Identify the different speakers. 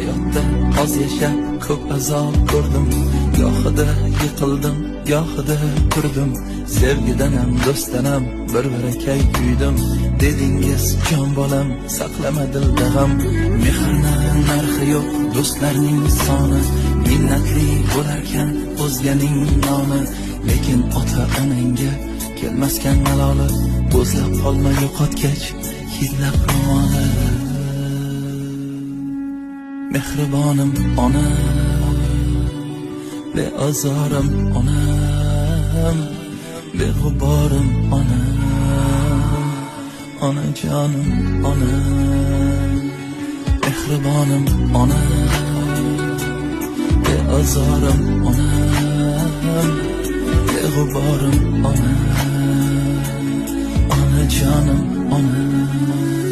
Speaker 1: hayotda oz yashab ko'p azob ko'rdim. Gohida yiqildim, gohida turdim. Sevgidanam, do'stanam bir barakay kuydim. Dedingiz jon bolam, saqlama dilda g'am. Mehrni narxi yo'q, do'stlarning soni. Minnatli bo'larkan o'zganing noni. Lekin ota onangga kelmaskan maloli. O'zlab qolma yo'qotgach hidlab ro'moli. Mehribonim ona, beazorim onam, beg'uborim onam, onajonim onam. Mehribonim ona, beazorim onam, beg'uborim onam, onajonim onam.